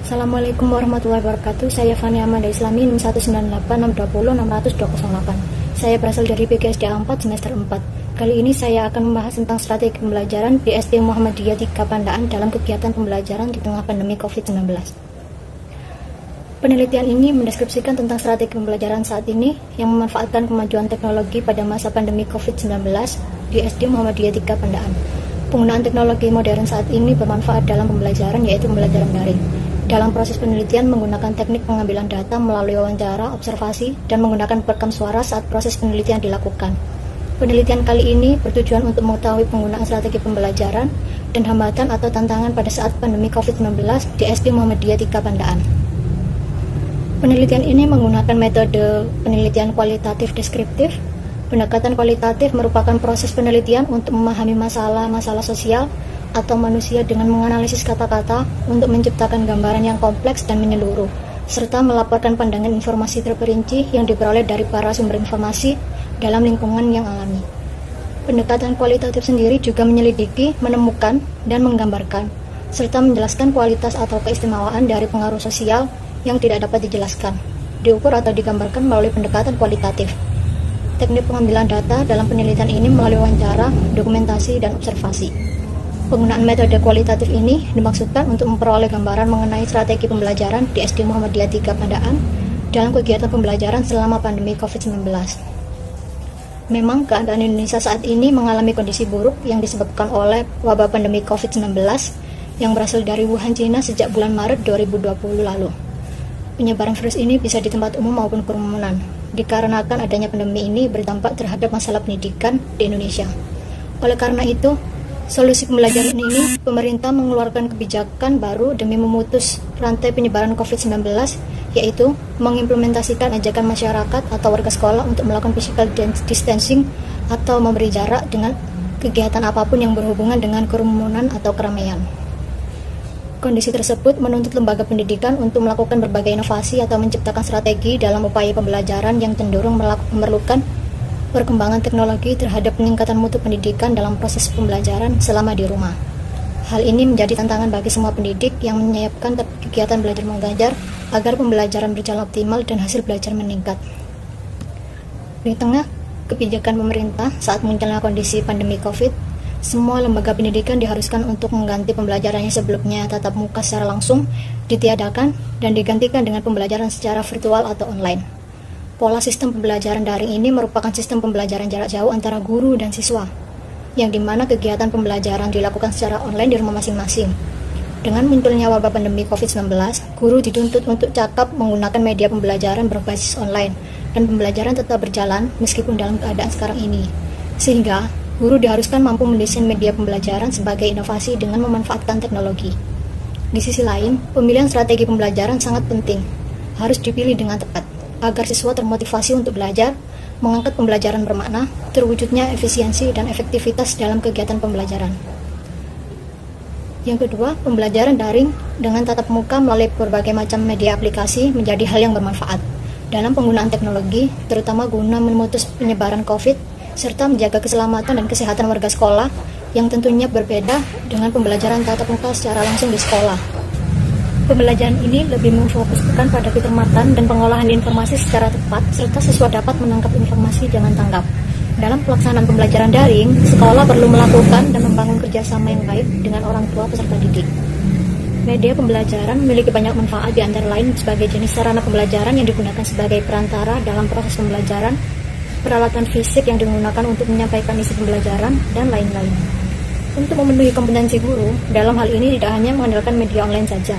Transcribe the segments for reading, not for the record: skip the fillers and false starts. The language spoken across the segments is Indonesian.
Assalamualaikum warahmatullahi wabarakatuh. Saya Fani Amanda Islami 6198620608. Saya berasal dari PGSD 4 semester 4. Kali ini saya akan membahas tentang strategi pembelajaran di SD Muhammadiyah 3 Pandaan dalam kegiatan pembelajaran di tengah pandemi COVID-19. Penelitian ini mendeskripsikan tentang strategi pembelajaran saat ini yang memanfaatkan kemajuan teknologi pada masa pandemi COVID-19 di SD Muhammadiyah 3 Pandaan. Penggunaan teknologi modern saat ini bermanfaat dalam pembelajaran, yaitu pembelajaran daring. Dalam proses penelitian menggunakan teknik pengambilan data melalui wawancara, observasi, dan menggunakan perekam suara saat proses penelitian dilakukan. Penelitian kali ini bertujuan untuk mengetahui penggunaan strategi pembelajaran dan hambatan atau tantangan pada saat pandemi COVID-19 di SD Muhammadiyah 3 Pandaan. Penelitian ini menggunakan metode penelitian kualitatif deskriptif. Pendekatan kualitatif merupakan proses penelitian untuk memahami masalah-masalah sosial atau manusia dengan menganalisis kata-kata untuk menciptakan gambaran yang kompleks dan menyeluruh, serta melaporkan pandangan informasi terperinci yang diperoleh dari para sumber informasi dalam lingkungan yang alami. Pendekatan kualitatif sendiri juga menyelidiki, menemukan, dan menggambarkan, serta menjelaskan kualitas atau keistimewaan dari pengaruh sosial yang tidak dapat dijelaskan, diukur atau digambarkan melalui pendekatan kualitatif. Teknik pengambilan data dalam penelitian ini melalui wawancara, dokumentasi, dan observasi. Penggunaan metode kualitatif ini dimaksudkan untuk memperoleh gambaran mengenai strategi pembelajaran di SD Muhammadiyah 3 Pandaan dalam kegiatan pembelajaran selama pandemi COVID-19. Memang keadaan Indonesia saat ini mengalami kondisi buruk yang disebabkan oleh wabah pandemi COVID-19 yang berasal dari Wuhan, China sejak bulan Maret 2020 lalu. Penyebaran virus ini bisa di tempat umum maupun kerumunan, dikarenakan adanya pandemi ini berdampak terhadap masalah pendidikan di Indonesia. Oleh karena itu, solusi pembelajaran ini, pemerintah mengeluarkan kebijakan baru demi memutus rantai penyebaran COVID-19, yaitu mengimplementasikan ajakan masyarakat atau warga sekolah untuk melakukan physical distancing atau memberi jarak dengan kegiatan apapun yang berhubungan dengan kerumunan atau keramaian. Kondisi tersebut menuntut lembaga pendidikan untuk melakukan berbagai inovasi atau menciptakan strategi dalam upaya pembelajaran yang cenderung memerlukan perkembangan teknologi terhadap peningkatan mutu pendidikan dalam proses pembelajaran selama di rumah. Hal ini menjadi tantangan bagi semua pendidik yang menyiapkan kegiatan belajar mengajar agar pembelajaran berjalan optimal dan hasil belajar meningkat. Di tengah kebijakan pemerintah saat munculnya kondisi pandemi COVID, semua lembaga pendidikan diharuskan untuk mengganti pembelajaran yang sebelumnya tatap muka secara langsung ditiadakan dan digantikan dengan pembelajaran secara virtual atau online. Pola sistem pembelajaran daring ini merupakan sistem pembelajaran jarak jauh antara guru dan siswa, yang dimana kegiatan pembelajaran dilakukan secara online di rumah masing-masing. Dengan munculnya wabah pandemi COVID-19, guru dituntut untuk cakap menggunakan media pembelajaran berbasis online, dan pembelajaran tetap berjalan meskipun dalam keadaan sekarang ini. Sehingga, guru diharuskan mampu mendesain media pembelajaran sebagai inovasi dengan memanfaatkan teknologi. Di sisi lain, pemilihan strategi pembelajaran sangat penting, harus dipilih dengan tepat, agar siswa termotivasi untuk belajar, mengangkat pembelajaran bermakna, terwujudnya efisiensi dan efektivitas dalam kegiatan pembelajaran. Yang kedua, pembelajaran daring dengan tatap muka melalui berbagai macam media aplikasi menjadi hal yang bermanfaat dalam penggunaan teknologi, terutama guna memutus penyebaran COVID, serta menjaga keselamatan dan kesehatan warga sekolah yang tentunya berbeda dengan pembelajaran tatap muka secara langsung di sekolah. Pembelajaran ini lebih memfokuskan pada kecermatan dan pengolahan informasi secara tepat, serta siswa dapat menangkap informasi dengan tanggap. Dalam pelaksanaan pembelajaran daring, sekolah perlu melakukan dan membangun kerjasama yang baik dengan orang tua peserta didik. Media pembelajaran memiliki banyak manfaat, di antara lain sebagai jenis sarana pembelajaran yang digunakan sebagai perantara dalam proses pembelajaran, peralatan fisik yang digunakan untuk menyampaikan isi pembelajaran, dan lain-lain. Untuk memenuhi kompetensi guru, dalam hal ini tidak hanya mengandalkan media online saja,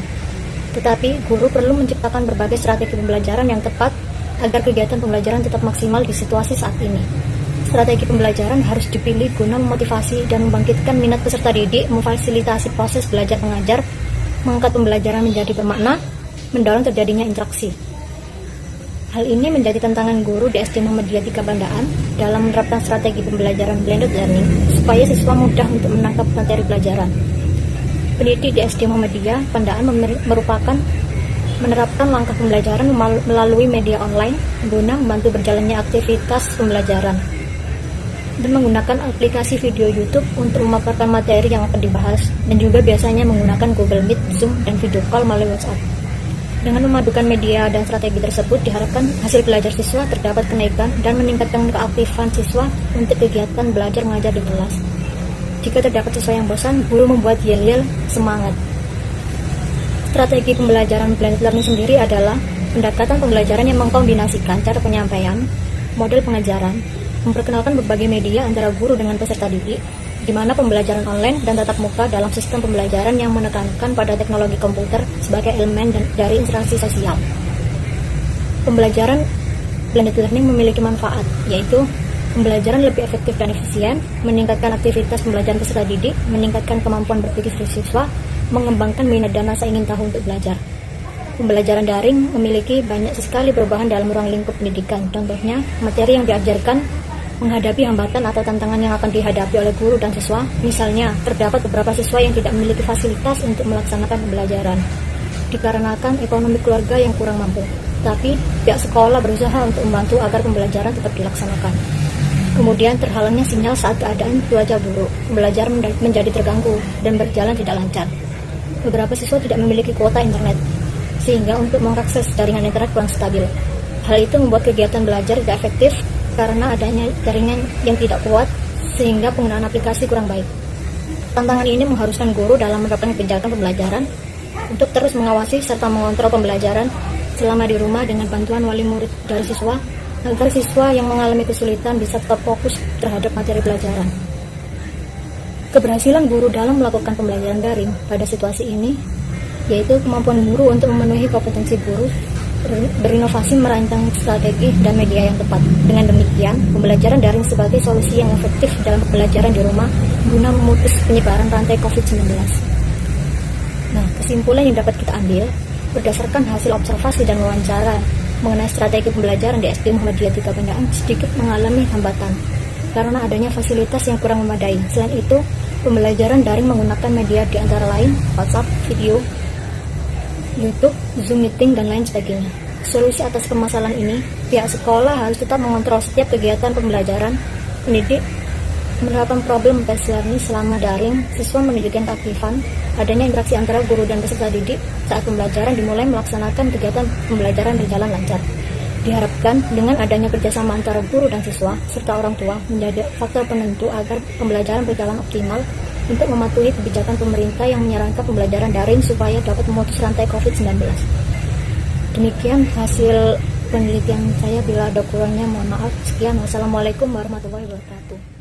tetapi guru perlu menciptakan berbagai strategi pembelajaran yang tepat agar kegiatan pembelajaran tetap maksimal di situasi saat ini. Strategi pembelajaran harus dipilih guna memotivasi dan membangkitkan minat peserta didik, memfasilitasi proses belajar mengajar, mengangkat pembelajaran menjadi bermakna, mendorong terjadinya interaksi. Hal ini menjadi tantangan guru di SD Muhammadiyah 3 Pandaan dalam menerapkan strategi pembelajaran blended learning supaya siswa mudah untuk menangkap materi pelajaran. Pendidik di SD Muhammadiyah Pandaan menerapkan langkah pembelajaran melalui media online guna membantu berjalannya aktivitas pembelajaran. dan menggunakan aplikasi video YouTube untuk memaparkan materi yang akan dibahas, dan juga biasanya menggunakan Google Meet, Zoom, dan video call melalui WhatsApp. Dengan memadukan media dan strategi tersebut, diharapkan hasil belajar siswa terdapat kenaikan dan meningkatkan keaktifan siswa untuk kegiatan belajar mengajar di kelas. Jika terdapat siswa yang bosan, guru membuat yel-yel semangat. Strategi pembelajaran blended learning sendiri adalah pendekatan pembelajaran yang mengkombinasikan cara penyampaian, model pengajaran, memperkenalkan berbagai media antara guru dengan peserta didik, di mana pembelajaran online dan tatap muka dalam sistem pembelajaran yang menekankan pada teknologi komputer sebagai elemen dari interaksi sosial. Pembelajaran blended learning memiliki manfaat, yaitu pembelajaran lebih efektif dan efisien, meningkatkan aktivitas pembelajaran peserta didik, meningkatkan kemampuan berpikir siswa, mengembangkan minat dan rasa ingin tahu untuk belajar. Pembelajaran daring memiliki banyak sekali perubahan dalam ruang lingkup pendidikan. Contohnya, materi yang diajarkan menghadapi hambatan atau tantangan yang akan dihadapi oleh guru dan siswa. Misalnya, terdapat beberapa siswa yang tidak memiliki fasilitas untuk melaksanakan pembelajaran dikarenakan ekonomi keluarga yang kurang mampu. Tapi, pihak sekolah berusaha untuk membantu agar pembelajaran tetap dilaksanakan. Kemudian, terhalangnya sinyal saat keadaan cuaca buruk. Pembelajaran menjadi terganggu dan berjalan tidak lancar. Beberapa siswa tidak memiliki kuota internet, sehingga untuk mengakses jaringan internet kurang stabil. Hal itu membuat kegiatan belajar tidak efektif karena adanya jaringan yang tidak kuat, sehingga penggunaan aplikasi kurang baik. Tantangan ini mengharuskan guru dalam menerapkan kebijakan pembelajaran untuk terus mengawasi serta mengontrol pembelajaran selama di rumah dengan bantuan wali murid dari siswa, agar siswa yang mengalami kesulitan bisa tetap fokus terhadap materi pelajaran. Keberhasilan guru dalam melakukan pembelajaran daring pada situasi ini yaitu kemampuan guru untuk memenuhi kompetensi guru, berinovasi merancang strategi dan media yang tepat. Dengan demikian, pembelajaran daring sebagai solusi yang efektif dalam pembelajaran di rumah guna memutus penyebaran rantai COVID-19. Nah, kesimpulan yang dapat kita ambil berdasarkan hasil observasi dan wawancara mengenai strategi pembelajaran di SD Muhammadiyah 3 Pandaan sedikit mengalami hambatan karena adanya fasilitas yang kurang memadai. Selain itu, pembelajaran daring menggunakan media di antara lain WhatsApp, video, YouTube, Zoom meeting, dan lain sebagainya. Solusi atas permasalahan ini, pihak sekolah harus tetap mengontrol setiap kegiatan pembelajaran. Pendidik menerapkan problem-based learning selama daring, siswa menunjukkan keaktifan, adanya interaksi antara guru dan peserta didik saat pembelajaran dimulai, melaksanakan kegiatan pembelajaran berjalan lancar. Diharapkan dengan adanya kerjasama antara guru dan siswa serta orang tua menjadi faktor penentu agar pembelajaran berjalan optimal untuk mematuhi kebijakan pemerintah yang menyarankan pembelajaran daring supaya dapat memutus rantai COVID-19. Demikian hasil penelitian saya, bila ada kurangnya mohon maaf. Sekian, wassalamualaikum warahmatullahi wabarakatuh.